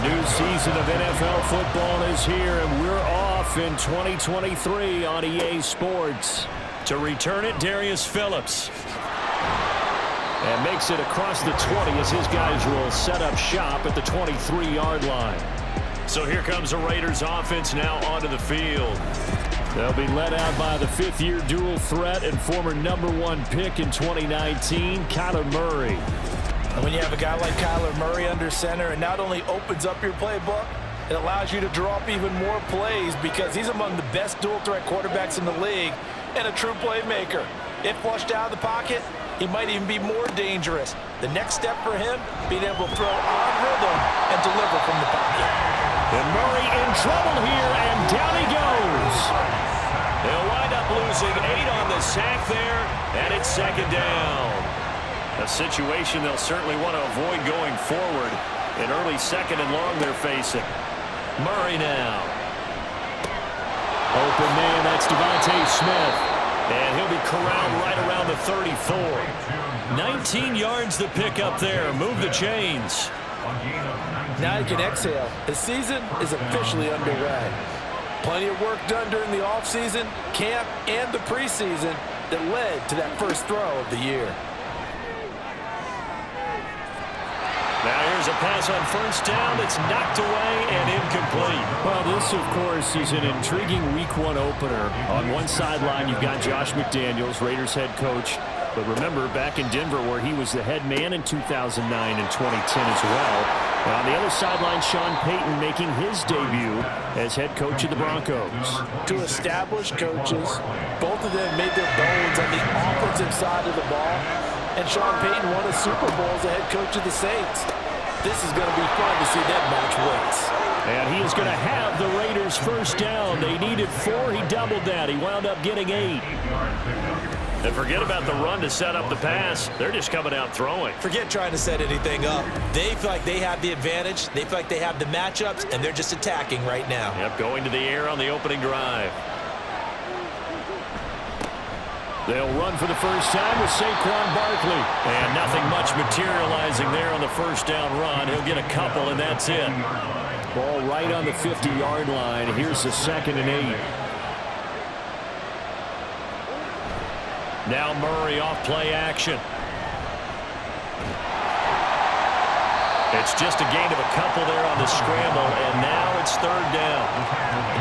New season of NFL football is here, and we're off in 2023 on EA Sports. To return it, Darius Phillips. And makes it across the 20 as his guys will set up shop at the 23-yard line. So here comes the Raiders offense now onto the field. They'll be led out by the fifth-year dual threat and former #1 pick in 2019, Kyler Murray. And when you have a guy like Kyler Murray under center, it not only opens up your playbook, it allows you to draw up even more plays because he's among the best dual-threat quarterbacks in the league and a true playmaker. If flushed out of the pocket, he might even be more dangerous. The next step for him, being able to throw on rhythm and deliver from the pocket. And Murray in trouble here, and down he goes. They'll wind up losing 8 on the sack there, and it's second down. A situation they'll certainly want to avoid going forward. An early second and long they're facing. Murray now. Open man, that's Devontae Smith. And he'll be corralled right around the 34. 19 yards the pick up there. Move the chains. Now you can exhale. The season is officially underway. Plenty of work done during the offseason, camp, and the preseason that led to that first throw of the year. Now here's a pass on first down that's knocked away and incomplete. Well, this, of course, is an intriguing week 1 opener. On one sideline, you've got Josh McDaniels, Raiders head coach. But remember, back in Denver where he was the head man in 2009 and 2010 as well. And on the other sideline, Sean Payton making his debut as head coach of the Broncos. Two established coaches. Both of them made their bones on the offensive side of the ball. And Sean Payton won a Super Bowl as the head coach of the Saints. This is going to be fun to see them match wits. And he is going to have the Raiders first down. They needed 4. He doubled that. He wound up getting 8. And forget about the run to set up the pass. They're just coming out throwing. Forget trying to set anything up. They feel like they have the advantage. They feel like they have the matchups, and they're just attacking right now. Yep, going to the air on the opening drive. They'll run for the first time with Saquon Barkley. And nothing much materializing there on the first down run. He'll get a couple, and that's it. Ball right on the 50-yard line. Here's the 2nd and 8. Now Murray off play action. It's just a gain of a couple there on the scramble, and now it's 3rd down.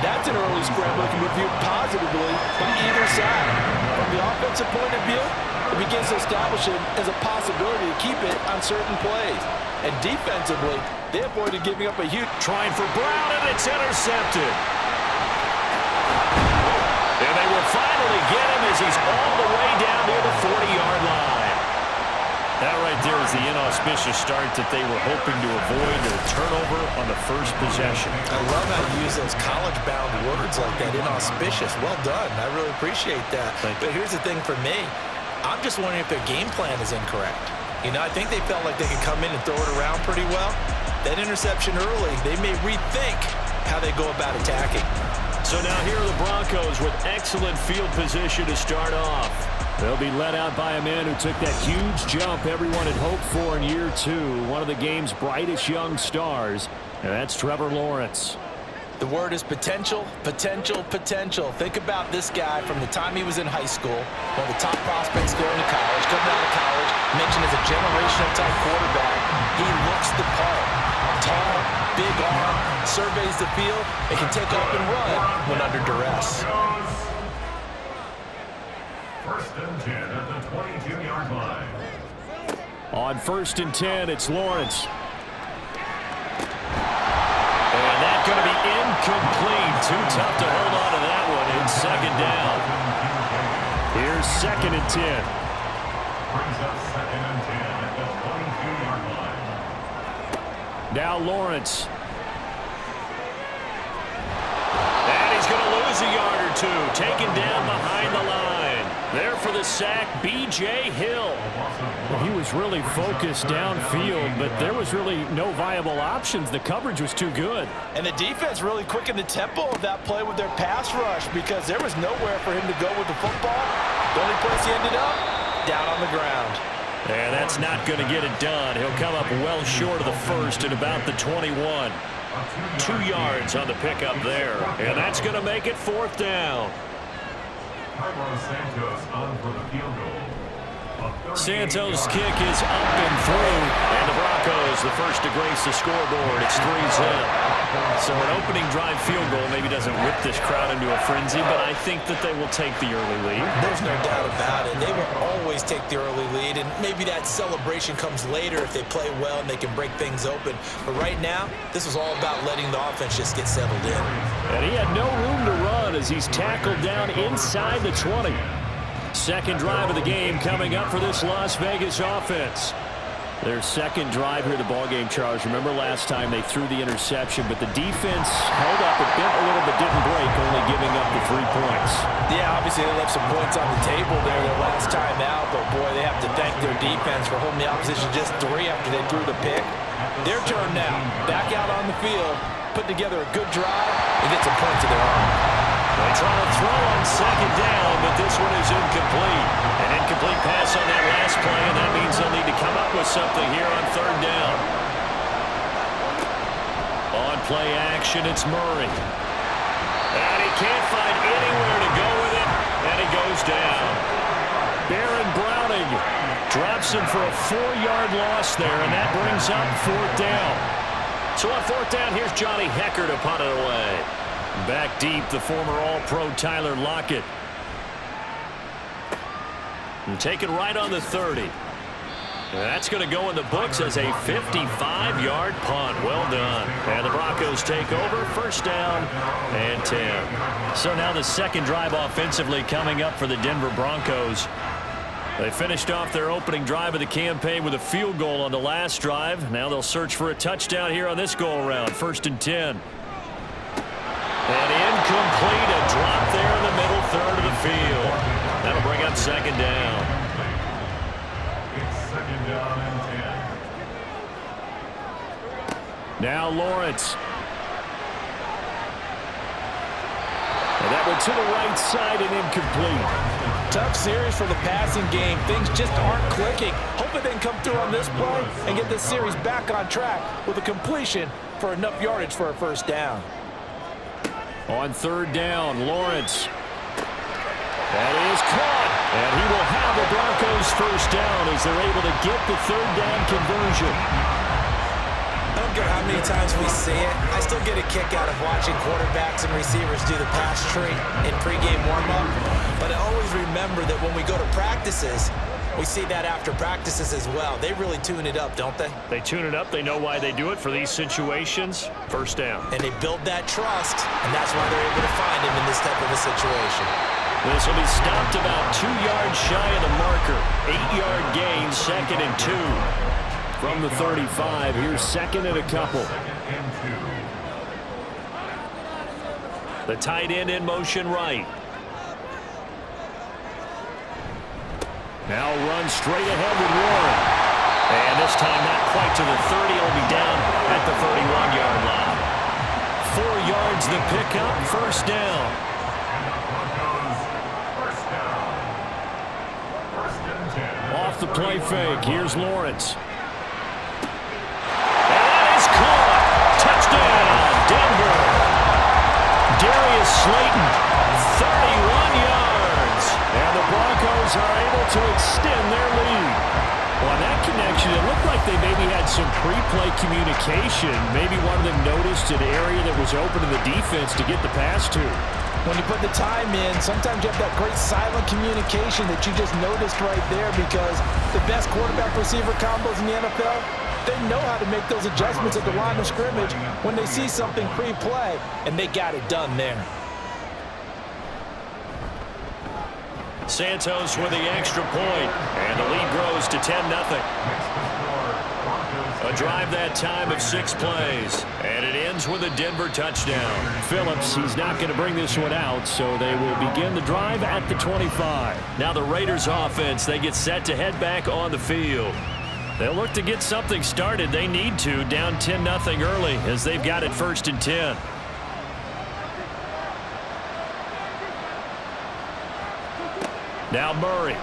That's an early scramble that can be viewed positively by either side. From the offensive point of view, it begins to establish it as a possibility to keep it on certain plays. And defensively, they avoided giving up a huge... Trying for Brown, and it's intercepted. And they will finally get him as he's all the way down near the 40-yard line. That right there is the inauspicious start that they were hoping to avoid, or turnover on the first possession. I love how you use those college-bound words like that, inauspicious. Well done. I really appreciate that. But here's the thing for me. I'm just wondering if their game plan is incorrect. You know, I think they felt like they could come in and throw it around pretty well. That interception early, they may rethink how they go about attacking. So now here are the Broncos with excellent field position to start off. They'll be led out by a man who took that huge jump everyone had hoped for in year 2. One of the game's brightest young stars, and that's Trevor Lawrence. The word is potential, potential, potential. Think about this guy from the time he was in high school, one of the top prospects going to college, coming out of college, mentioned as a generational type quarterback. He looks the part. Tall, big arm, surveys the field, and can take off and run when under duress. 1st and 10 at the 22-yard line. On 1st and 10, it's Lawrence. And that's going to be incomplete. Too tough to hold on to that one. It's 2nd down. Here's 2nd and 10. Brings up 2nd and 10 at the 22-yard line. Now Lawrence. And he's going to lose a yard or 2. Taken down behind the line. There for the sack, B.J. Hill. Well, he was really focused downfield, but there was really no viable options. The coverage was too good. And the defense really quickened the tempo of that play with their pass rush because there was nowhere for him to go with the football. The only place he ended up, down on the ground. And that's not going to get it done. He'll come up well short of the first at about the 21. 2 yards on the pickup there. And that's going to make it 4th down. Santos' kick is up and through, and the Broncos the first to grace the scoreboard. It's 3-zip. So an opening drive field goal maybe doesn't whip this crowd into a frenzy, but I think that they will take the early lead. There's no doubt about it. They will always take the early lead, and maybe that celebration comes later if they play well and they can break things open. But right now, this is all about letting the offense just get settled in. And he had no room to run as he's tackled down inside the 20. Second drive of the game coming up for this Las Vegas offense. Their second drive here of the ballgame, Charles. Remember last time they threw the interception, but the defense held up. It bent a little but didn't break, only giving up the 3 points. Yeah, obviously they left some points on the table there their last time out, but boy, they have to thank their defense for holding the opposition just 3 after they threw the pick. Their turn now. Back out on the field, put together a good drive, and get some points of their own. They try to throw on second down, but this one is incomplete. An incomplete pass on that last play, and that means they'll need to come up with something here on 3rd down. On play action, it's Murray. And he can't find anywhere to go with it, and he goes down. Baron Browning drops him for a 4-yard loss there, and that brings up 4th down. So on 4th down, here's Johnny Hecker to punt it away. Back deep, the former All-Pro Tyler Lockett. And taken right on the 30. And that's going to go in the books as a 55-yard punt. Well done. And the Broncos take over. 1st down and 10. So now the second drive offensively coming up for the Denver Broncos. They finished off their opening drive of the campaign with a field goal on the last drive. Now they'll search for a touchdown here on this go-around. 1st and 10. And incomplete, a drop there in the middle 3rd of the field. That'll bring up 2nd down. It's 2nd down and 10. Now Lawrence. And that one to the right side and incomplete. Tough series for the passing game. Things just aren't clicking. Hoping they can come through on this play and get this series back on track with a completion for enough yardage for a 1st down. On 3rd down, Lawrence. That is caught. And he will have the Broncos 1st down as they're able to get the 3rd down conversion. I don't care how many times we see it. I still get a kick out of watching quarterbacks and receivers do the pass tree in pregame warm-up. But I always remember that when we go to practices, we see that after practices as well. They really tune it up, don't they? They tune it up. They know why they do it for these situations. 1st down. And they build that trust, and that's why they're able to find him in this type of a situation. This will be stopped about 2 yards shy of the marker. 8-yard gain, 2nd and 2. From the 35, here's 2nd and a couple. The tight end in motion right. Now run straight ahead with Warren. And this time not quite to the 30. It'll be down at the 31-yard line. 4 yards the pickup, 1st down. Off the play fake. Here's Lawrence. And that is caught. Touchdown, Denver. Darius Slayton, 31 yards. And the Broncos are able to extend their lead. Well, on that connection, it looked like they maybe had some pre-play communication. Maybe one of them noticed an area that was open to the defense to get the pass to. When you put the time in, sometimes you have that great silent communication that you just noticed right there, because the best quarterback-receiver combos in the NFL, they know how to make those adjustments at the line of scrimmage when they see something pre-play, and they got it done there. Santos with the extra point, and the lead grows to 10-0. A drive that time of 6 plays, and it ends with a Denver touchdown. Phillips, he's not going to bring this one out, so they will begin the drive at the 25. Now the Raiders offense, they get set to head back on the field. They'll look to get something started. They need to, down 10-0 early, as they've got it 1st and 10. Now Murray.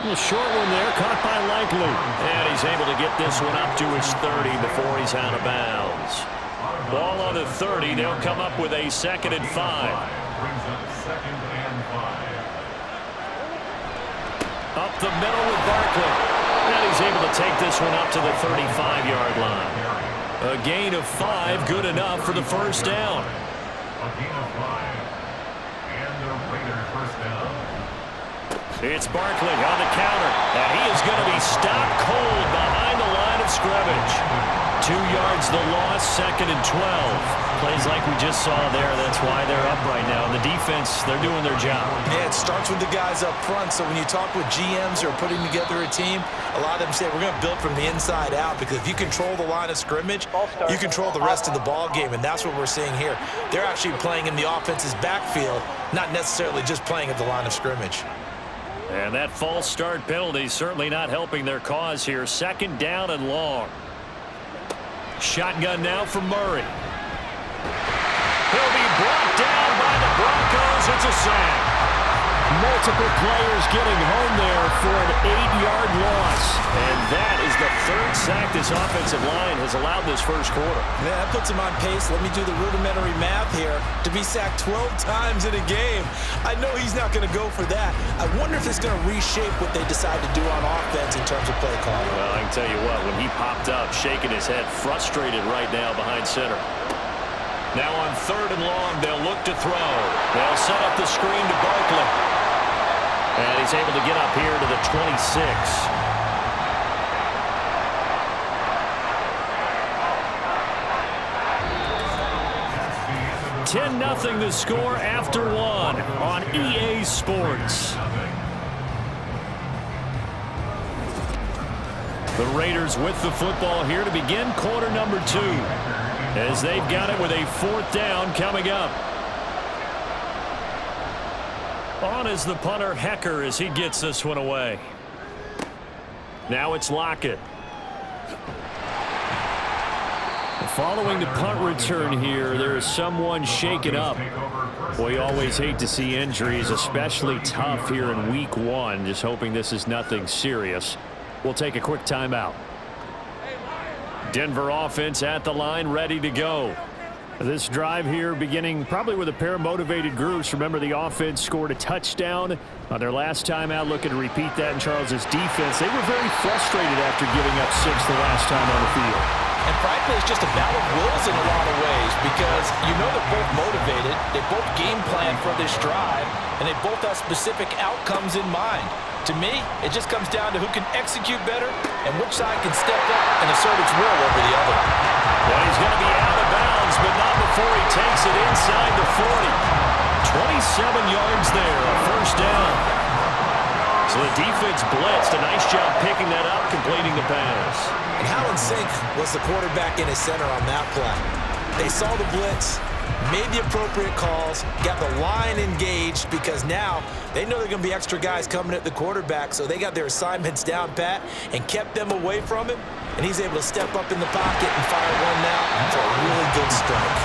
A short one there, caught by Likely. And he's able to get this one up to his 30 before he's out of bounds. Ball on the 30. They'll come up with a 2nd and 5. Brings up 2nd and 5. Up the middle with Barkley. And he's able to take this one up to the 35-yard line. A gain of 5, good enough for the first down. A gain of 5. And the Raiders first down. It's Barkley on the counter. And he is going to be stopped cold behind the line of scrimmage. 2 yards the loss, 2nd and 12. Plays like we just saw there. That's why they're up right now. The defense, they're doing their job. Yeah, it starts with the guys up front. So when you talk with GMs who are putting together a team, a lot of them say we're going to build from the inside out, because if you control the line of scrimmage, you control the rest of the ball game, and that's what we're seeing here. They're actually playing in the offense's backfield, not necessarily just playing at the line of scrimmage. And that false start penalty certainly not helping their cause here. 2nd down and long. Shotgun now from Murray. He'll be brought down by the Broncos. It's a sack. Multiple players getting home there for an 8-yard loss. And that is the 3rd sack this offensive line has allowed this first quarter. Yeah, that puts him on pace. Let me do the rudimentary math here. To be sacked 12 times in a game, I know he's not going to go for that. I wonder if it's going to reshape what they decide to do on offense in terms of play calling. Well, I can tell you what, when he popped up, shaking his head, frustrated right now behind center. Now on 3rd and long, they'll look to throw. They'll set up the screen to Barkley. And he's able to get up here to the 26. 10-0 the score after 1 on EA Sports. The Raiders with the football here to begin quarter number 2, as they've got it with a 4th down coming up. On is the punter, Hecker, as he gets this one away. Now it's Lockett. Following the punt return here, there is someone shaken up. We always hate to see injuries, especially tough here in week 1. Just hoping this is nothing serious. We'll take a quick timeout. Denver offense at the line, ready to go. This drive here beginning probably with a pair of motivated groups. Remember, the offense scored a touchdown on their last time out. Looking to repeat that in Charles's defense. They were very frustrated after giving up 6 the last time on the field. And frankly, it's just a battle of wills in a lot of ways, because you know they're both motivated, they both game plan for this drive, and they both have specific outcomes in mind. To me, it just comes down to who can execute better and which side can step up and assert its will over the other. Well, he's going to be out of bounds, but not before he takes it inside the 40. 27 yards there, a first down. So the defense blitzed. A nice job picking that up, completing the pass. And how in sync was the quarterback in his center on that play? They saw the blitz, made the appropriate calls, got the line engaged, because now they know they're going to be extra guys coming at the quarterback, so they got their assignments down pat and kept them away from him, and he's able to step up in the pocket and fire one now for a really good strike.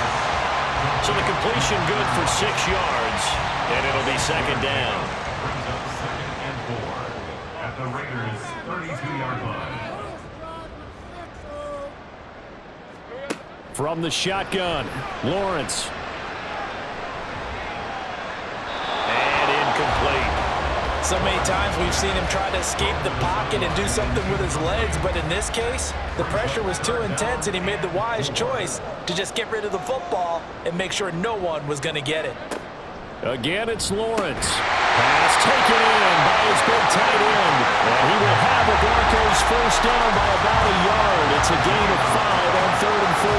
So the completion good for 6 yards, and it'll be 2nd down. Brings up 2nd and 4 at the Raiders' 32-yard line. From the shotgun, Lawrence. And incomplete. So many times we've seen him try to escape the pocket and do something with his legs, but in this case, the pressure was too intense and he made the wise choice to just get rid of the football and make sure no one was going to get it. Again, it's Lawrence. Pass taken in by his big tight end. And he will have the Broncos first down by about a yard. It's a gain of 5 on 3rd and 4.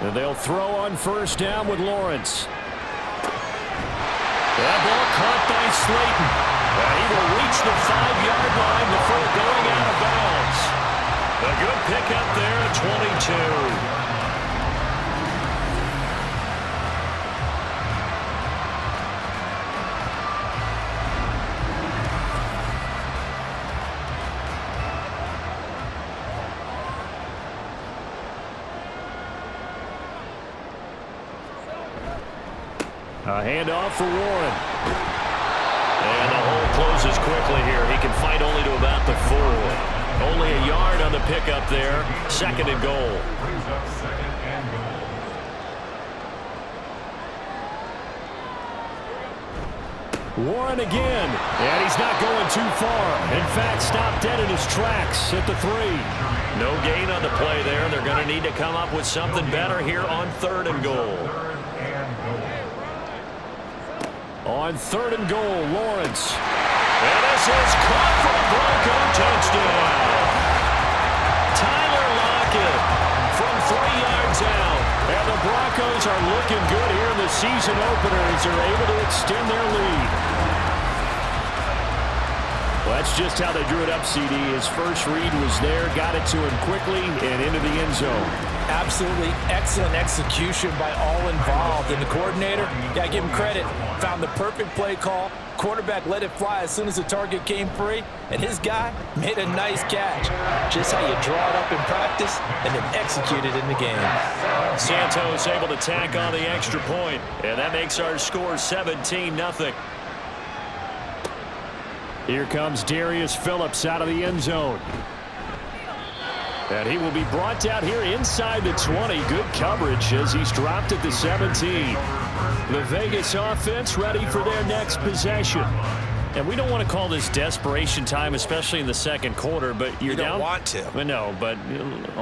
And they'll throw on first down with Lawrence. That ball caught by Slayton. And he will reach the 5-yard line before going out of bounds. A good pickup there at 22. A handoff for Warren. And the hole closes quickly here. He can fight only to about the 4. Only a yard on the pickup there. 2nd and goal. Brings up 2nd and goal. Warren again. And he's not going too far. In fact, stopped dead in his tracks at the 3. No gain on the play there. They're going to need to come up with something better here on 3rd and goal. On 3rd and goal, Lawrence. And this is caught for a Bronco touchdown. Tyler Lockett from 3 yards out. And the Broncos are looking good here in the season opener as they're able to extend their lead. Well, that's just how they drew it up, CD. His first read was there, got it to him quickly, and into the end zone. Absolutely excellent execution by all involved. And the coordinator, got to give him credit, found the perfect play call. Quarterback let it fly as soon as the target came free, and his guy made a nice catch. Just how you draw it up in practice and then execute it in the game. Santos able to tack on the extra point, and that makes our score 17-0. Here comes Darius Phillips out of the end zone. And he will be brought down here inside the 20. Good coverage as he's dropped at the 17. The Vegas offense ready for their next possession. And we don't want to call this desperation time, especially in the 2nd quarter, but you're down. You don't want to. No, but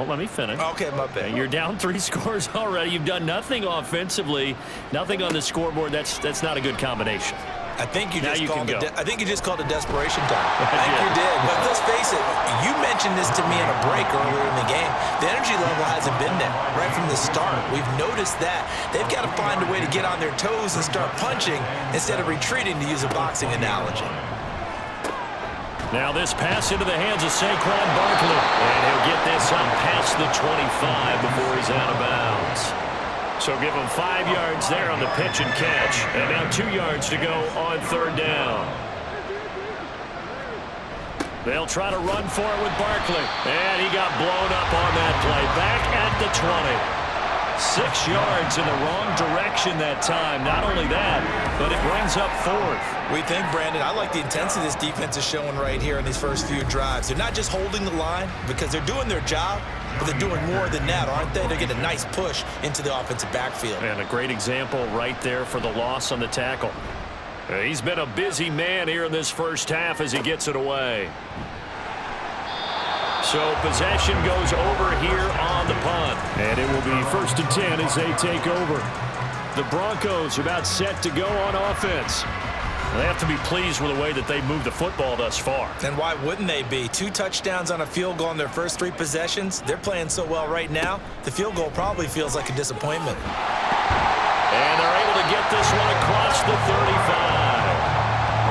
let me finish. Okay, my bad. You're down 3 scores already. You've done nothing offensively, nothing on the scoreboard. That's not a good combination. I think you just called it. I think you just called it desperation time. I think you did. But let's face it. You mentioned this to me in a break earlier in the game. The energy level hasn't been there right from the start. We've noticed that they've got to find a way to get on their toes and start punching instead of retreating, to use a boxing analogy. Now this pass into the hands of Saquon Barkley, and he'll get this up past the 25 before he's out of bounds. So give him 5 yards there on the pitch and catch. And now 2 yards to go on 3rd down. They'll try to run for it with Barkley. And he got blown up on that play. Back at the 20. 6 yards in the wrong direction that time. Not only that, but it brings up 4th. We think, Brandon, I like the intensity this defense is showing right here in these first few drives. They're not just holding the line because they're doing their job, but they're doing more than that, aren't they? They're getting a nice push into the offensive backfield. And a great example right there for the loss on the tackle. He's been a busy man here in this first half as he gets it away. So possession goes over here on the punt. And it will be 1st and 10 as they take over. The Broncos about set to go on offense. They have to be pleased with the way that they moved the football thus far. And why wouldn't they be? 2 touchdowns on a field goal in their first 3 possessions. They're playing so well right now, the field goal probably feels like a disappointment. And they're able to get this one across the 35.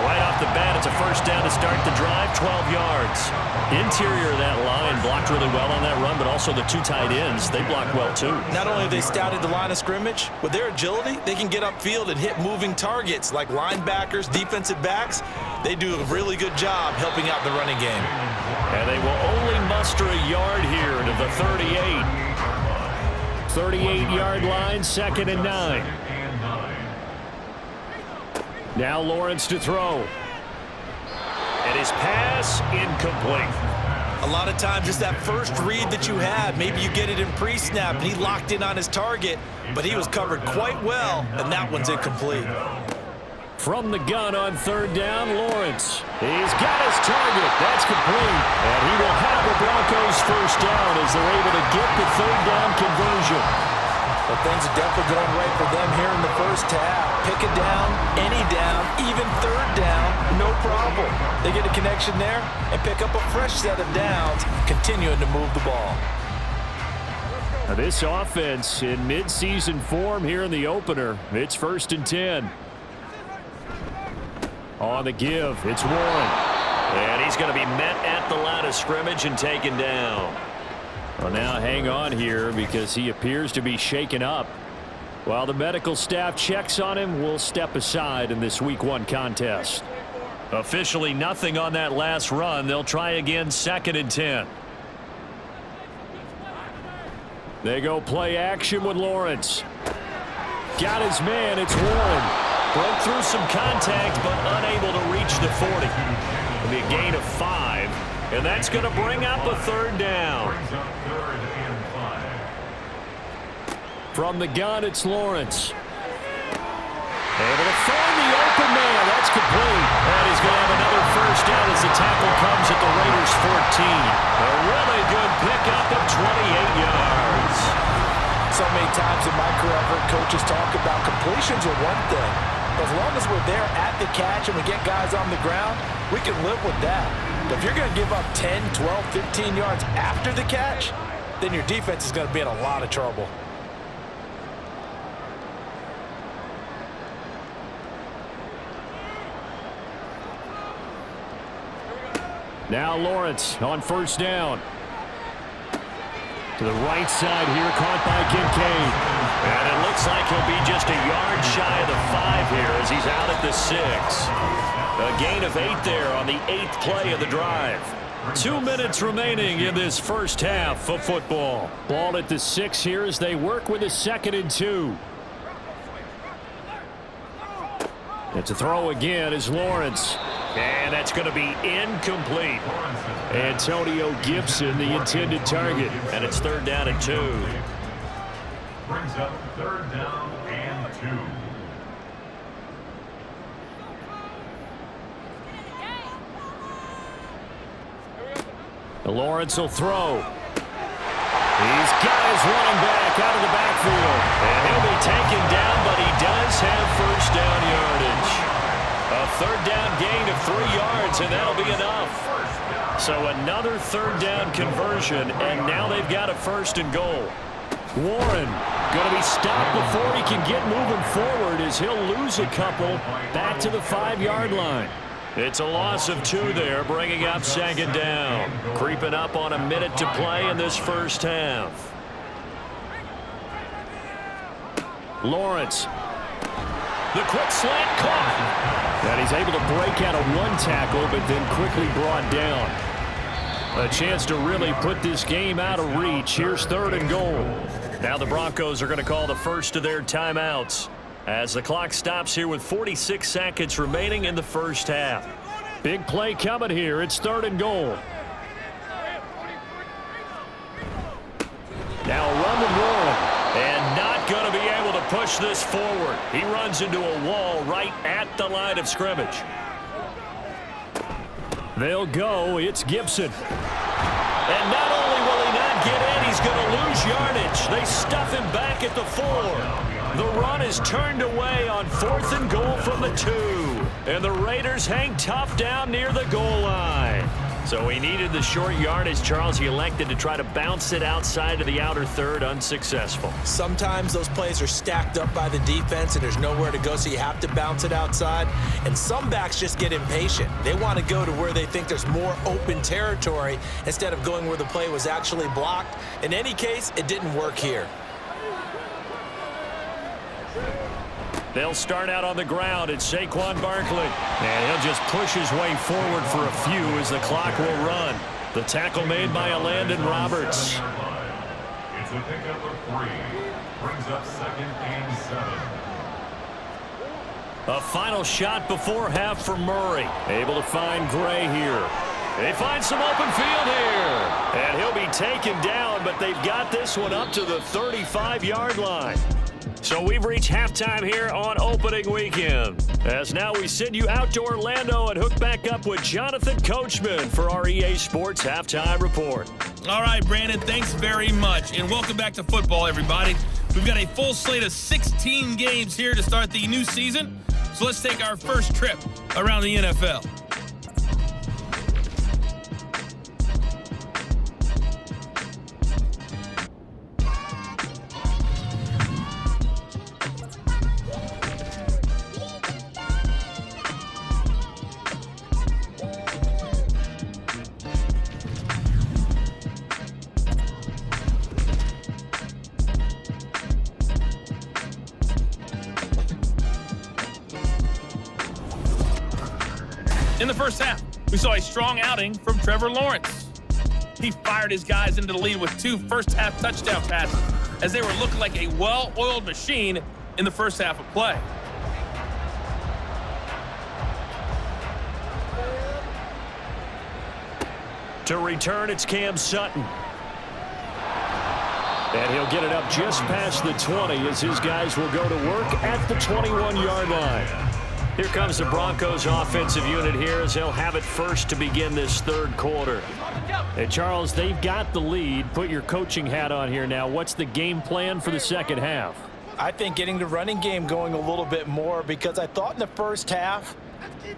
Right off the bat, it's a 1st down to start the drive, 12 yards. Interior of that line blocked really well on that run, but also the 2 tight ends, they blocked well too. Not only have they scouted the line of scrimmage, with their agility, they can get upfield and hit moving targets like linebackers, defensive backs. They do a really good job helping out the running game. And they will only muster a yard here to the 38. 38-yard line, 2nd and 9. Now Lawrence to throw. And his pass incomplete. A lot of times it's that first read that you have. Maybe you get it in pre-snap and he locked in on his target, but he was covered quite well, and that one's incomplete. From the gun on 3rd down, Lawrence. He's got his target. That's complete. And he will have the Broncos 1st down as they're able to get the 3rd down conversion. But things are definitely going right for them here in the first half. Pick a down, any down, even 3rd down, no problem. They get a connection there and pick up a fresh set of downs, continuing to move the ball. Now this offense in midseason form here in the opener. It's 1st and 10. On the give, it's Warren. And he's going to be met at the line of scrimmage and taken down. Well, now hang on here because he appears to be shaken up. While the medical staff checks on him, we'll step aside in this week 1 contest. Officially nothing on that last run. They'll try again, 2nd and 10. They go play action with Lawrence. got his man. It's Warren. Broke through some contact, but unable to reach the 40. It'll be a gain of 5, and that's going to bring up a third down. From the gun, it's Lawrence. Able to find the open man. That's complete. And he's going to have another first down as the tackle comes at the Raiders' 14. A really good pickup of 28 yards. So many times in my career, I've heard coaches talk about completions are one thing. But as long as we're there at the catch and we get guys on the ground, we can live with that. But if you're going to give up 10, 12, 15 yards after the catch, then your defense is going to be in a lot of trouble. Now Lawrence on first down. To the right side here, caught by Kincaid. And it looks like he'll be just a yard shy of the 5 here as he's out at the 6. A gain of 8 there on the 8th play of the drive. 2 minutes remaining in this first half of football. Ball at the 6 here as they work with a 2nd and 2. And to throw again is Lawrence. And that's going to be incomplete. Antonio Gibson, the intended target. And it's 3rd down and 2. Brings up 3rd down and 2. Lawrence will throw. He's got his running back out of the backfield. And he'll be taken down, but he does have first down yardage. A 3rd down gain of 3 yards, and that'll be enough. So another 3rd down conversion, and now they've got a 1st and goal. Warren going to be stopped before he can get moving forward as he'll lose a couple back to the 5-yard line. It's a loss of 2 there, bringing up 2nd down. Creeping up on a minute to play in this first half. Lawrence. The quick slant caught. And he's able to break out of 1 tackle, but then quickly brought down. A chance to really put this game out of reach. Here's 3rd and goal. Now the Broncos are going to call the first of their timeouts as the clock stops here with 46 seconds remaining in the first half. Big play coming here. It's 3rd and goal. Now a run with Warren. And not going to be able to push this forward. He runs into a wall right at the line of scrimmage. They'll go. It's Gibson. And not only will he not get in, he's going to lose yardage. They stuff him back at the 4. The run is turned away on 4th and goal from the 2. And the Raiders hang tough down near the goal line. So he needed the short yardage, Charles. He elected to try to bounce it outside of the outer 3rd, unsuccessful. Sometimes those plays are stacked up by the defense and there's nowhere to go, so you have to bounce it outside. And some backs just get impatient. They want to go to where they think there's more open territory instead of going where the play was actually blocked. In any case, it didn't work here. They'll start out on the ground. It's Saquon Barkley. And he'll just push his way forward for a few as the clock will run. The tackle made by Landon Roberts. It's a pickup of 3. Brings up 2nd and 7. A final shot before half for Murray. Able to find Gray here. They find some open field here. And he'll be taken down, but they've got this one up to the 35-yard line. So we've reached halftime here on opening weekend. As now we send you out to Orlando and hook back up with Jonathan Coachman for our EA Sports Halftime Report. All right, Brandon, thanks very much. And welcome back to football, everybody. We've got a full slate of 16 games here to start the new season. So let's take our first trip around the NFL. In the first half, we saw a strong outing from Trevor Lawrence. He fired his guys into the lead with 2 first-half touchdown passes as they were looking like a well-oiled machine in the first half of play. To return, it's Cam Sutton. And he'll get it up just past the 20 as his guys will go to work at the 21-yard line. Here comes the Broncos offensive unit here as they'll have it first to begin this third quarter. Hey, Charles, they've got the lead. Put your coaching hat on here now. What's the game plan for the second half? I think getting the running game going a little bit more, because I thought in the first half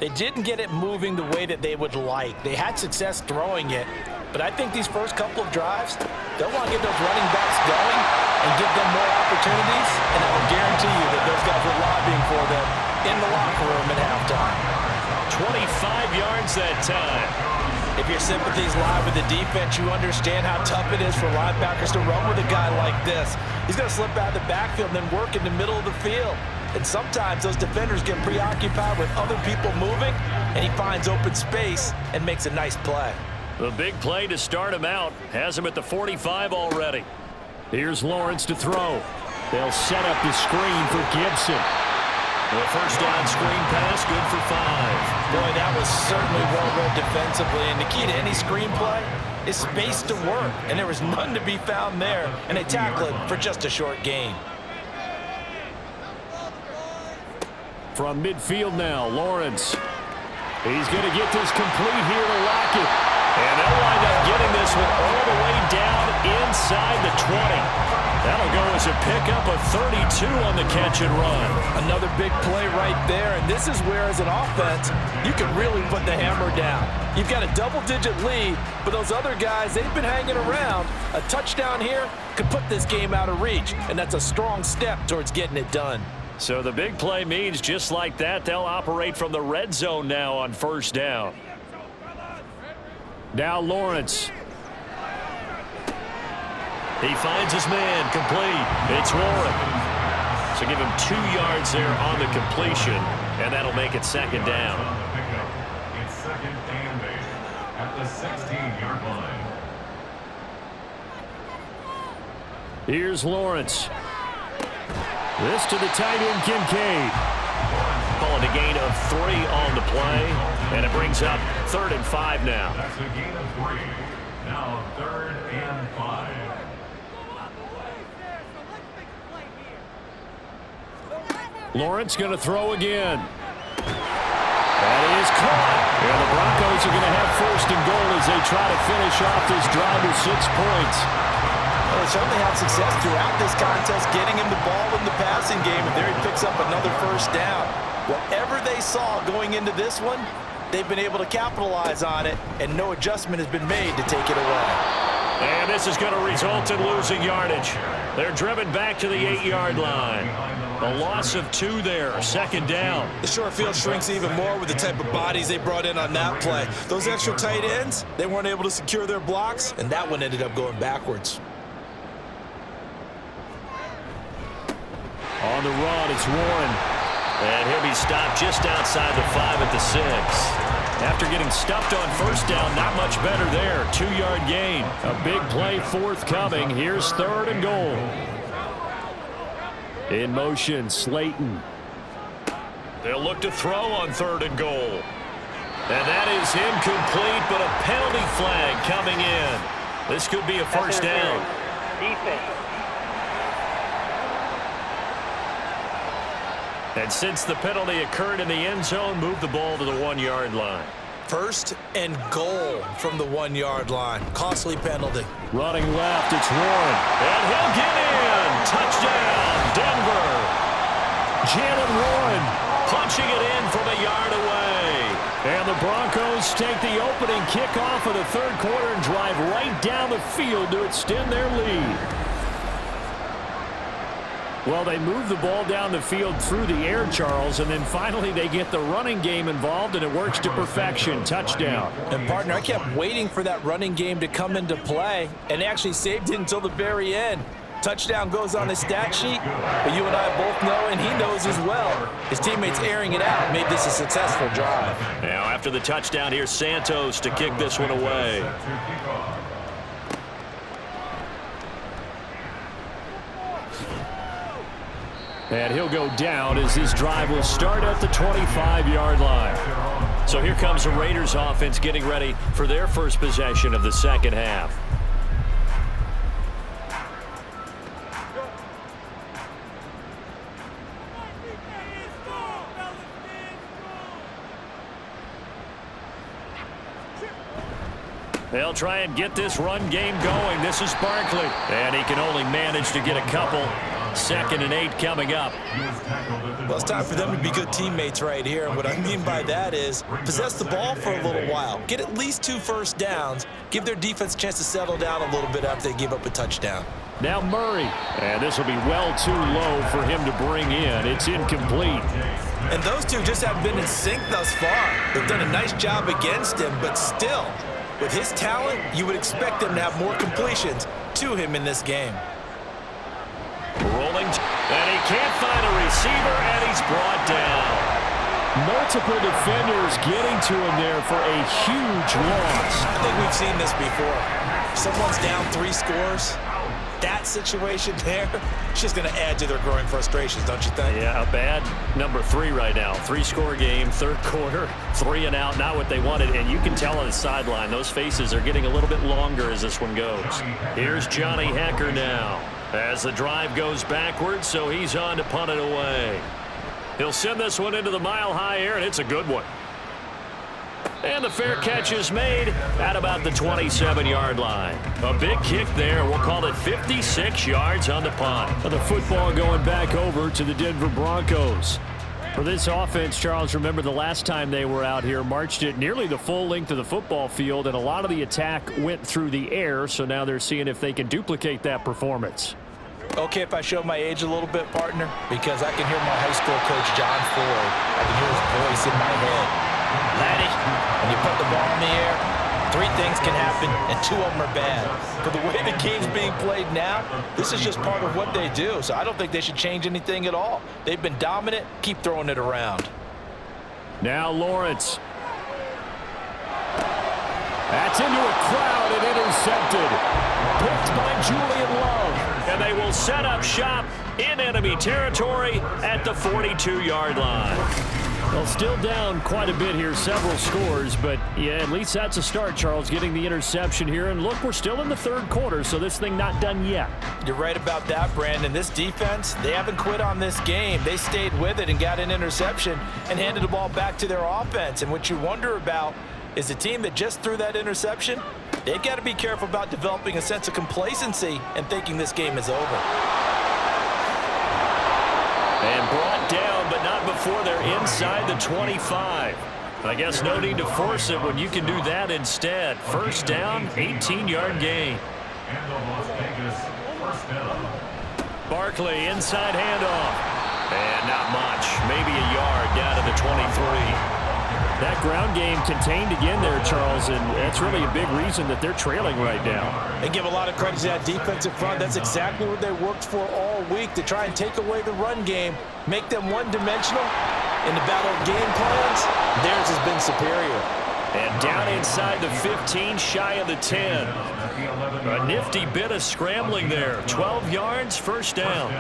they didn't get it moving the way that they would like. They had success throwing it, but I think these first couple of drives, they'll want to get those running backs going and give them more opportunities, and I will guarantee you that those guys were lobbying for them in the locker room at halftime. 25 yards that time. If your sympathies lie with the defense, you understand how tough it is for linebackers to run with a guy like this. He's going to slip out of the backfield and then work in the middle of the field. And sometimes those defenders get preoccupied with other people moving, and he finds open space and makes a nice play. The big play to start him out has him at the 45 already. Here's Lawrence to throw. They'll set up the screen for Gibson. The first down screen pass, good for 5. Boy, that was certainly well read defensively, and the key to any screen play is space to work, and there was none to be found there, and they tackle it for just a short gain. From midfield now, Lawrence. He's going to get this complete here to Lockett. And they'll wind up getting this one all the way down inside the 20. That'll go as a pickup of 32 on the catch and run. Another big play right there, and this is where, as an offense, you can really put the hammer down. You've got a double-digit lead, but those other guys, they've been hanging around. A touchdown here could put this game out of reach, and that's a strong step towards getting it done. So the big play means just like that, they'll operate from the red zone now on first down. Now Lawrence. He finds his man, complete. It's Warren. So give him 2 yards there on the completion, and that'll make it second down. It's second and 8 at the 16-yard line. Here's Lawrence. This to the tight end, Kincaid. Calling a gain of 3 on the play, and it brings up 3rd and 5 now. That's a gain of 3. Now 3rd and 5. Lawrence going to throw again. That is caught. And the Broncos are going to have 1st and goal as they try to finish off this drive with 6 points. Well, they certainly had success throughout this contest, getting him the ball in the passing game, and there he picks up another 1st down. Whatever they saw going into this one, they've been able to capitalize on it, and no adjustment has been made to take it away. And this is going to result in losing yardage. They're driven back to the 8-yard line. A loss of 2 there, 2nd down. The short field shrinks even more with the type of bodies they brought in on that play. Those extra tight ends, they weren't able to secure their blocks, And that one ended up going backwards. On the run, it's Warren. And he'll be stopped just outside the 5 at the 6. After getting stuffed on 1st down, not much better there. 2-yard gain. A big play forthcoming. Here's 3rd and goal. In motion, Slayton. They'll look to throw on 3rd and goal. And that is incomplete, but a penalty flag coming in. This could be a 1st down. Defense. And since the penalty occurred in the end zone, move the ball to the 1-yard line. 1st and goal from the 1-yard line. Costly penalty. Running left, it's Warren. And he'll get in. Touchdown, Denver. Jalen Warren punching it in from a yard away. And the Broncos take the opening kickoff of the 3rd quarter and drive right down the field to extend their lead. Well, they move the ball down the field through the air, Charles, and then finally they get the running game involved, and it works to perfection. Touchdown. And, partner, I kept waiting for that running game to come into play, and they actually saved it until the very end. Touchdown goes on the stat sheet, but you and I both know, and he knows as well, his teammates airing it out made this a successful drive. Now, after the touchdown, here's Santos to kick this one away. And he'll go down as this drive will start at the 25-yard line. So here comes the Raiders offense getting ready for their first possession of the second half. They'll try and get this run game going. This is Barkley. And he can only manage to get a couple. 2nd and 8 coming up. Well, it's time for them to be good teammates right here. And what I mean by that is possess the ball for a little while. Get at least 2 first downs. Give their defense a chance to settle down a little bit after they give up a touchdown. Now Murray. And this will be well too low for him to bring in. It's incomplete. And those two just haven't been in sync thus far. They've done a nice job against him, but still, with his talent, you would expect them to have more completions to him in this game. Rolling, and he can't find a receiver, and he's brought down. Multiple defenders getting to him there for a huge loss. I think we've seen this before. Someone's down 3 scores. That situation there, it's just going to add to their growing frustrations, don't you think? Yeah, a bad number 3 right now. 3-score game, 3rd quarter, 3 and out, not what they wanted. And you can tell on the sideline, those faces are getting a little bit longer as this one goes. Here's Johnny Hacker now. As the drive goes backwards, so he's on to punt it away. He'll send this one into the mile-high air, and it's a good one. And the fair catch is made at about the 27-yard line. A big kick there. We'll call it 56 yards on the punt. The football going back over to the Denver Broncos. For this offense, Charles, remember the last time they were out here, marched it nearly the full length of the football field, and a lot of the attack went through the air, so now they're seeing if they can duplicate that performance. Okay, if I show my age a little bit, partner, because I can hear my high school coach, John Ford. I can hear his voice in my head. Laddie, when you put the ball in the air, 3 things can happen, and 2 of them are bad. But the way the game's being played now, this is just part of what they do. So I don't think they should change anything at all. They've been dominant. Keep throwing it around. Now Lawrence. That's into a crowd and intercepted. Picked by Julian Love. And they will set up shop in enemy territory at the 42-yard line. Well, still down quite a bit here, several scores, but yeah, at least that's a start, Charles, getting the interception here. And look, we're still in the 3rd quarter, so this thing not done yet. You're right about that, Brandon. This defense, they haven't quit on this game. They stayed with it and got an interception and handed the ball back to their offense. And what you wonder about is the team that just threw that interception, they've got to be careful about developing a sense of complacency and thinking this game is over. And brought down, but not before they're inside the 25. I guess no need to force it when you can do that instead. First down, 18-yard gain. Barkley, inside handoff. And not much, maybe a yard down to the 23. That ground game contained again there, Charles, and that's really a big reason that they're trailing right now. They give a lot of credit to that defensive front. That's exactly what they worked for all week, to try and take away the run game, make them one-dimensional. In the battle of game plans, theirs has been superior. And down inside the 15, shy of the 10. A nifty bit of scrambling there. 12 yards, first down.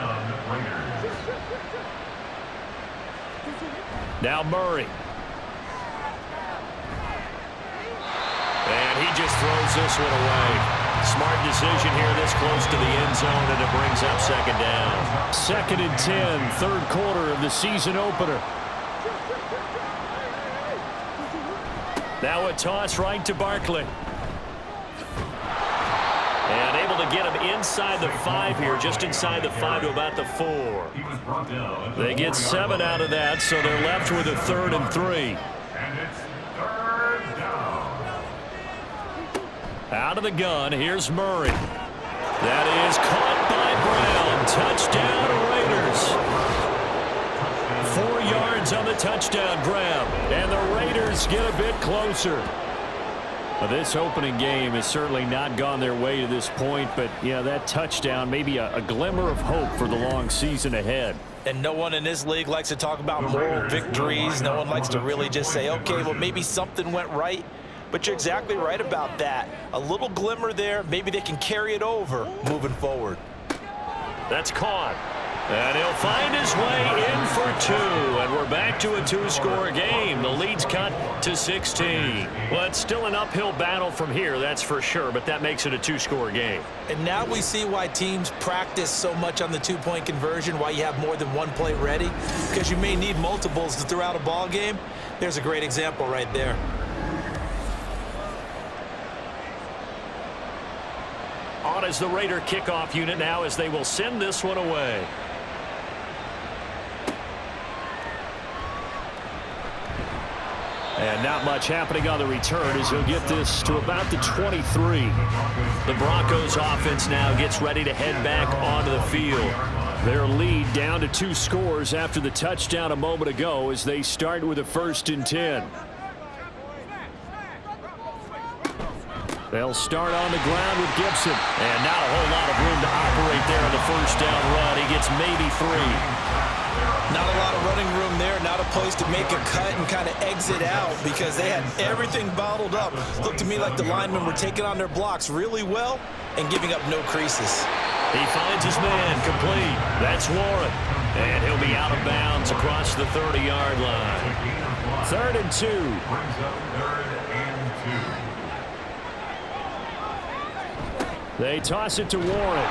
Now Murray. And he just throws this one away. Smart decision here this close to the end zone, and it brings up 2nd down. 2nd and 10, 3rd quarter of the season opener. Now a toss right to Barkley. And able to get him inside the 5 here, just inside the 5 to about the 4. They get 7 out of that, so they're left with a 3rd and 3. Out of the gun, here's Murray. That is caught by Brown. Touchdown, Raiders. 4 yards on the touchdown grab, and the Raiders get a bit closer. Well, this opening game has certainly not gone their way to this point, but, yeah, that touchdown, maybe a glimmer of hope for the long season ahead. And no one in this league likes to talk about moral victories. No one likes to really just say, okay, well, maybe something went right. But you're exactly right about that. A little glimmer there. Maybe they can carry it over moving forward. That's caught. And he'll find his way in for two. And we're back to a two-score game. The lead's cut to 16. Well, it's still an uphill battle from here, that's for sure, but that makes it a two-score game. And now we see why teams practice so much on the two-point conversion, why you have more than one play ready, because you may need multiples to throw out a ball game. There's a great example right there. On as the Raider kickoff unit now as they will send this one away. And not much happening on the return as he'll get this to about the 23. The Broncos offense now gets ready to head back onto the field. Their lead down to 2 scores after the touchdown a moment ago as they start with a 1st and 10. They'll start on the ground with Gibson. And not a whole lot of room to operate there on the 1st down run. He gets maybe 3. Not a lot of running room there, not a place to make a cut and kind of exit out because they had everything bottled up. Looked to me like the linemen were taking on their blocks really well and giving up no creases. He finds his man complete. That's Warren. And he'll be out of bounds across the 30-yard line. 3rd and 2. Brings up 3rd and 2. They toss it to Warren.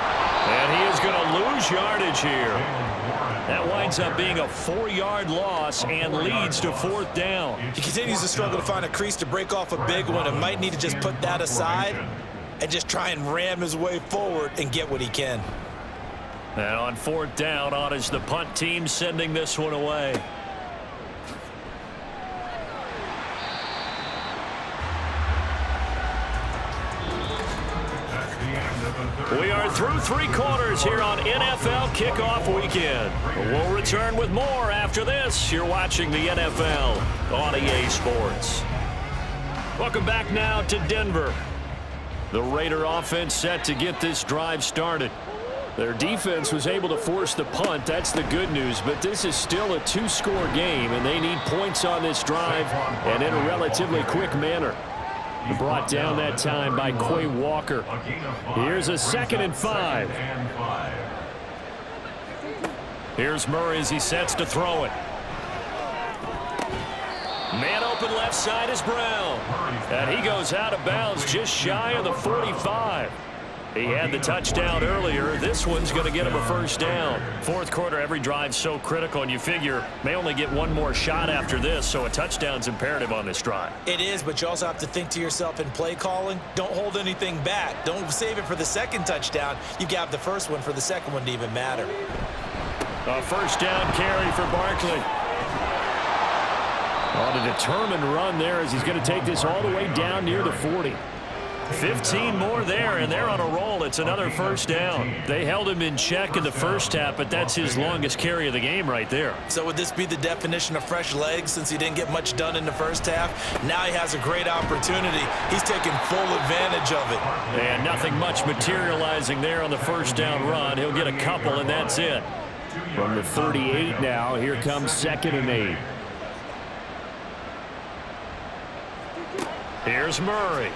And he is going to lose yardage here. That winds up being a 4-yard loss and leads to 4th down. He continues to struggle to find a crease to break off a big one and might need to just put that aside and just try and ram his way forward and get what he can. And on 4th down, on is the punt team sending this one away. We are through 3 quarters here on NFL Kickoff Weekend. We'll return with more after this. You're watching the NFL on EA Sports. Welcome back now to Denver. The Raider offense set to get this drive started. Their defense was able to force the punt. That's the good news, but this is still a 2-score game, and they need points on this drive and in a relatively quick manner. Brought down that time by Quay Walker. Here's a 2nd and 5. Here's Murray as he sets to throw it. Man open left side is Brown. And he goes out of bounds just shy of the 45. He had the touchdown earlier. This one's going to get him a 1st down. 4th quarter, every drive's so critical, and you figure may only get one more shot after this, so a touchdown's imperative on this drive. It is, but you also have to think to yourself in play calling, don't hold anything back. Don't save it for the 2nd touchdown. You got the 1st one for the 2nd one to even matter. A 1st down carry for Barkley. On a determined run there as he's going to take this all the way down near the 40. 15 more there, and they're on a roll. It's another 1st down. They held him in check in the 1st half, but that's his longest carry of the game right there. So would this be the definition of fresh legs since he didn't get much done in the 1st half? Now he has a great opportunity. He's taking full advantage of it. And nothing much materializing there on the 1st down run. He'll get a couple, and that's it. From the 38 now, here comes 2nd and 8. Here's Murray.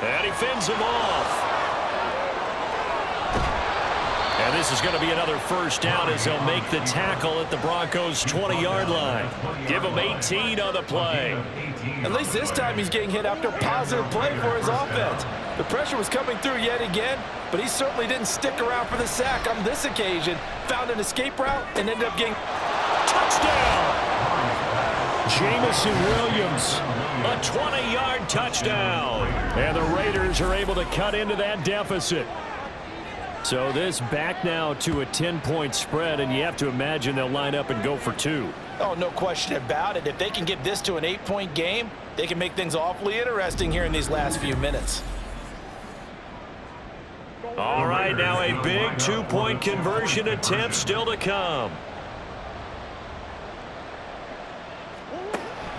And he fends him off. And this is going to be another 1st down as they'll make the tackle at the Broncos' 20-yard line. Give him 18 on the play. At least this time he's getting hit after a positive play for his offense. The pressure was coming through yet again, but he certainly didn't stick around for the sack on this occasion. Found an escape route and ended up getting touchdown. Jamison Williams, a 20-yard touchdown. And the Raiders are able to cut into that deficit. So this back now to a 10-point spread, and you have to imagine they'll line up and go for 2. Oh, no question about it. If they can get this to an 8-point game, they can make things awfully interesting here in these last few minutes. All right, now a big 2-point conversion attempt still to come.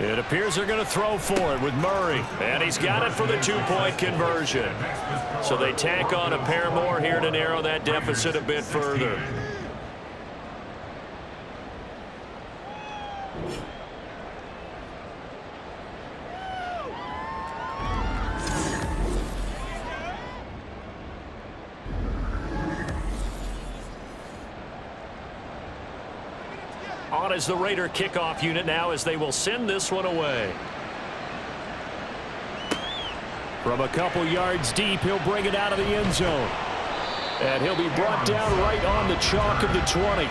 It appears they're going to throw for it with Murray. And he's got it for the 2-point conversion. So they tack on a pair more here to narrow that deficit a bit further. as the Raider kickoff unit now as they will send this one away. From a couple yards deep, he'll bring it out of the end zone. And he'll be brought down right on the chalk of the 20.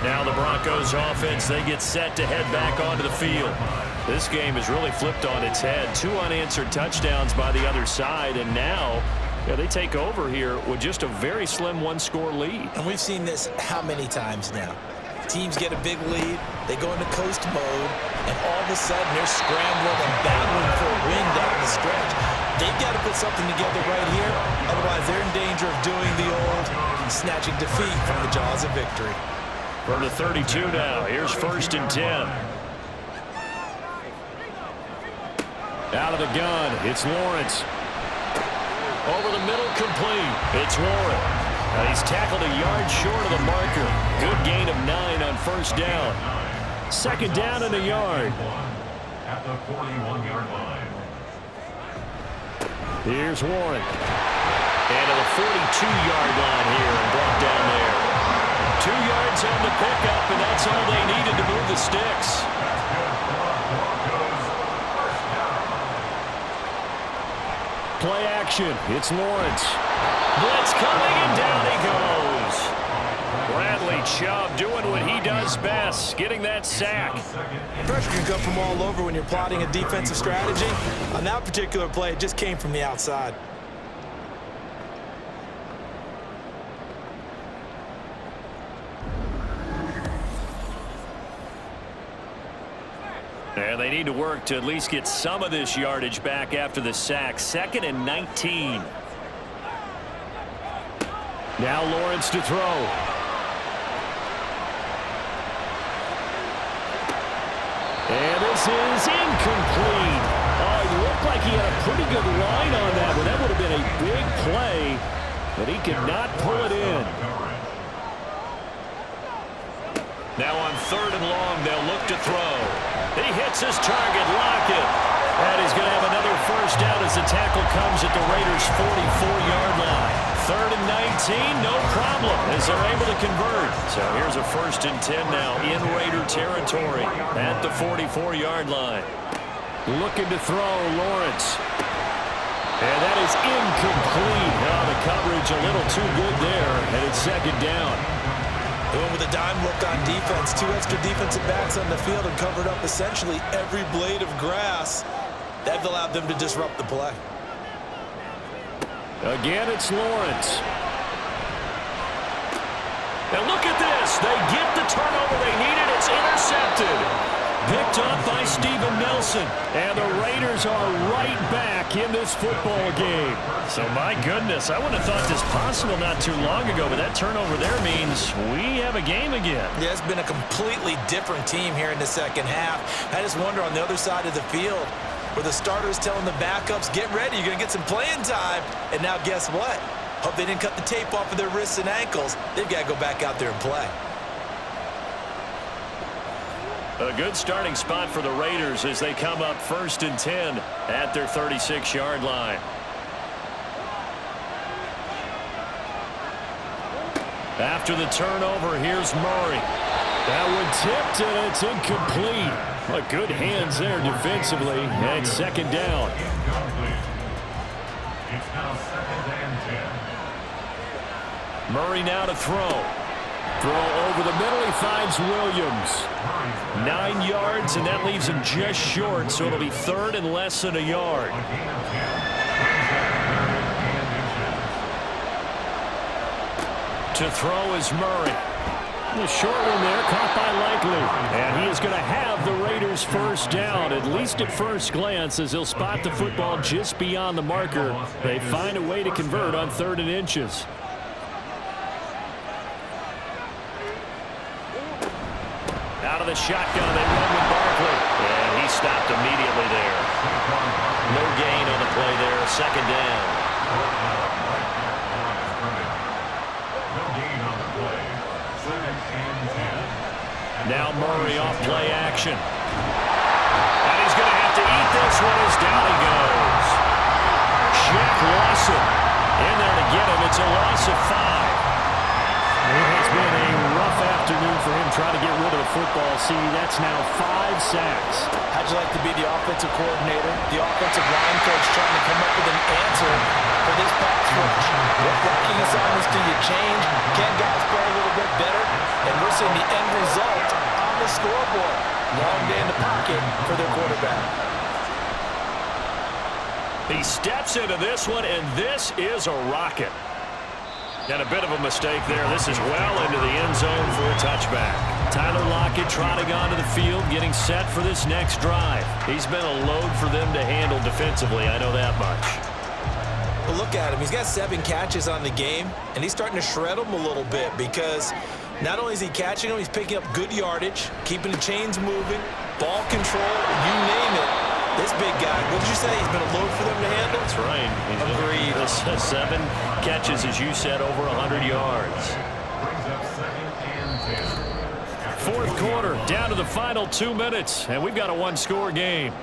Now the Broncos offense, they get set to head back onto the field. This game has really flipped on its head. 2 unanswered touchdowns by the other side, and now they take over here with just a very slim one-score lead. And we've seen this how many times now? Teams get a big lead, they go into coast mode, and all of a sudden they're scrambling and battling for a win down the stretch. They've got to put something together right here, otherwise they're in danger of doing the old snatching defeat from the jaws of victory. From the 32 now, here's 1st and 10. Out of the gun, it's Lawrence. Over the middle, complete. It's Warren. He's tackled a yard short of the marker. Good gain of 9 on 1st down. 2nd down and a yard. At the 41-yard line. Here's Warren. And to the 42-yard line here and brought down there. 2 yards on the pickup, and that's all they needed to move the sticks. Play action. It's Lawrence. Blitz coming, and down he goes. Bradley Chubb doing what he does best, getting that sack. Pressure can come from all over when you're plotting a defensive strategy. On that particular play, it just came from the outside. And they need to work to at least get some of this yardage back after the sack. 2nd and 19. Now Lawrence to throw. And this is incomplete. Oh, it looked like he had a pretty good line on that, but that would have been a big play, but he could not pull it in. Now on 3rd and long, they'll look to throw. He hits his target, Lockett. And he's going to have another 1st down as the tackle comes at the Raiders' 44-yard line. 3rd and 19, no problem, as they're able to convert. So here's a 1st and 10 now in Raider territory at the 44-yard line. Looking to throw, Lawrence. And that is incomplete. Now the coverage a little too good there, and it's 2nd down. They went with a dime look on defense. 2 extra defensive backs on the field and covered up essentially every blade of grass. That allowed them to disrupt the play. Again, it's Lawrence. And look at this. They get the turnover they needed. It's intercepted. Picked up by Steven Nelson. And the Raiders are right back in this football game. So, my goodness, I wouldn't have thought this possible not too long ago, but that turnover there means we have a game again. Yeah, it's been a completely different team here in the 2nd half. I just wonder on the other side of the field where the starters telling the backups, get ready, you're going to get some playing time. And now guess what? Hope they didn't cut the tape off of their wrists and ankles. They've got to go back out there and play. A good starting spot for the Raiders as they come up 1st and 10 at their 36-yard line. After the turnover, here's Murray. That one tipped, and it's incomplete. But good hands there defensively, and 2nd down. It's now 2nd and 10. Murray now to throw. Throw over the middle, he finds Williams. 9 yards, and that leaves him just short, so it'll be 3rd and less than a yard. To throw is Murray. The short one there, caught by Likely. And he is going to have the Raiders' 1st down, at least at first glance, as he'll spot the football just beyond the marker. They find a way to convert on 3rd and inches. Out of the shotgun, they run with Barkley. And he stopped immediately there. No gain on the play there, 2nd down. Now Murray off play action. And he's going to have to eat this one as down he goes. Jack Lawson in there to get him. It's a loss of 5. It has been a rough afternoon for him try to get rid of the football. See, that's now 5 sacks. How'd you like to be the offensive coordinator, the offensive line coach trying to come up with an answer for this pass rush? What blocking assignments do you change? Can guys play a little bit better? And we're seeing the end result on the scoreboard. Long day in the pocket for their quarterback. He steps into this one, and this is a rocket. And a bit of a mistake there. This is well into the end zone for a touchback. Tyler Lockett trotting onto the field, getting set for this next drive. He's been a load for them to handle defensively, I know that much. Well, look at him. He's got 7 catches on the game, and he's starting to shred them a little bit because not only is he catching them, he's picking up good yardage, keeping the chains moving, ball control, you name it. This big guy, what did you say? He's been a load for them to handle? That's right. Agreed. This 7 catches, as you said, over 100 yards. Fourth quarter, down to the final 2 minutes, and we've got a 1-score game.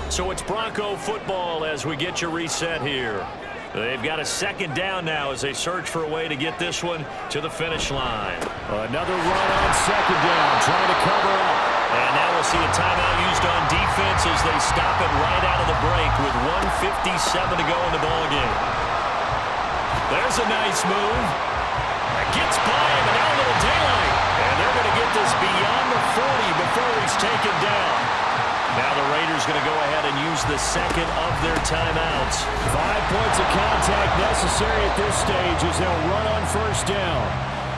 So it's Bronco football as we get you reset here. They've got a second down now as they search for a way to get this one to the finish line. Another run on second down, trying to cover up. And now we'll see a timeout used on defense as they stop it right out of the break with 1:57 to go in the ballgame. There's a nice move. That gets by him, and now a little daylight. And they're going to get this beyond the 40 before he's taken down. Now the Raiders going to go ahead and use the second of their timeouts. 5 points of contact necessary at this stage as they'll run on first down.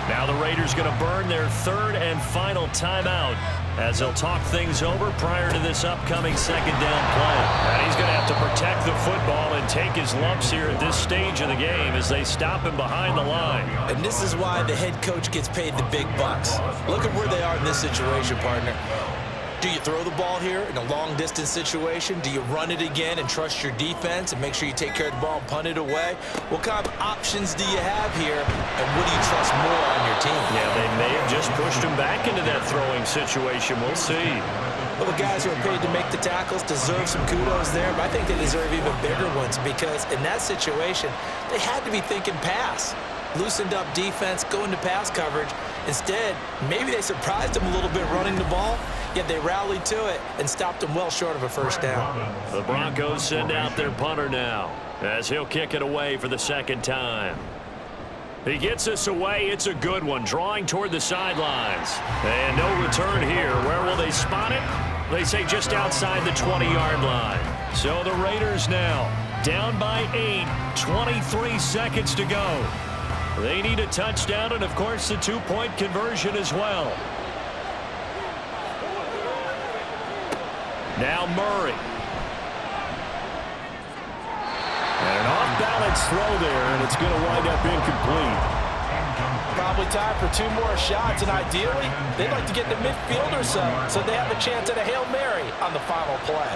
Now the Raiders going to burn their third and final timeout as they'll talk things over prior to this upcoming second down play. And he's going to have to protect the football and take his lumps here at this stage of the game as they stop him behind the line. And this is why the head coach gets paid the big bucks. Look at where they are in this situation, partner. Do you throw the ball here in a long-distance situation? Do you run it again and trust your defense and make sure you take care of the ball and punt it away? What kind of options do you have here, and what do you trust more on your team? Yeah, they may have just pushed him back into that throwing situation. We'll see. Well, the guys who are paid to make the tackles deserve some kudos there, but I think they deserve even bigger ones because in that situation, they had to be thinking pass. Loosened up defense, go into pass coverage. Instead, maybe they surprised him a little bit running the ball, yet they rallied to it and stopped him well short of a first down. The Broncos send out their punter now as he'll kick it away for the second time. He gets this away. It's a good one, drawing toward the sidelines. And no return here. Where will they spot it? They say just outside the 20-yard line. So the Raiders now down by 8, 23 seconds to go. They need a touchdown and, of course, the 2-point conversion as well. Now Murray. And an off-balance throw there, and it's going to wind up incomplete. Probably time for 2 more shots, and ideally, they'd like to get the midfield or so they have a chance at a Hail Mary on the final play.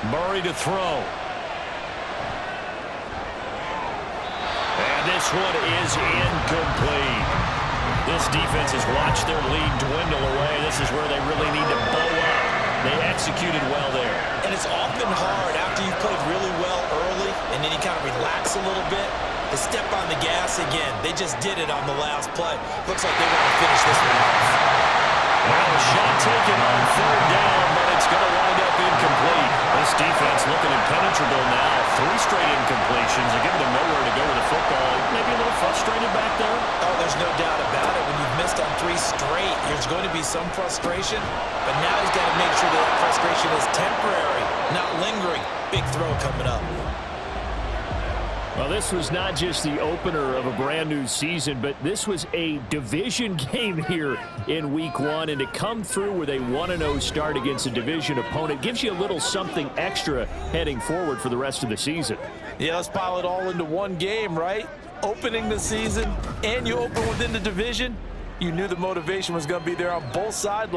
Murray to throw. And this one is incomplete. This defense has watched their lead dwindle away. This is where they really need to bow up. They executed well there. And it's often hard after you've played really well early and then you kind of relax a little bit to step on the gas again. They just did it on the last play. Looks like they want to finish this one off. Well, a shot taken on third down, but it's going to wind up incomplete. This defense looking impenetrable now. 3 straight incompletions. They're giving them nowhere to go with the football. Maybe a little frustrated back there. Oh, there's no doubt about it. When you've missed on 3 straight, there's going to be some frustration. But now he's got to make sure that frustration is temporary, not lingering. Big throw coming up. Well, this was not just the opener of a brand new season, but this was a division game here in week 1. And to come through with a 1-0 start against a division opponent gives you a little something extra heading forward for the rest of the season. Yeah, let's pile it all into one game, right? Opening the season, and you open within the division. You knew the motivation was going to be there on both sidelines.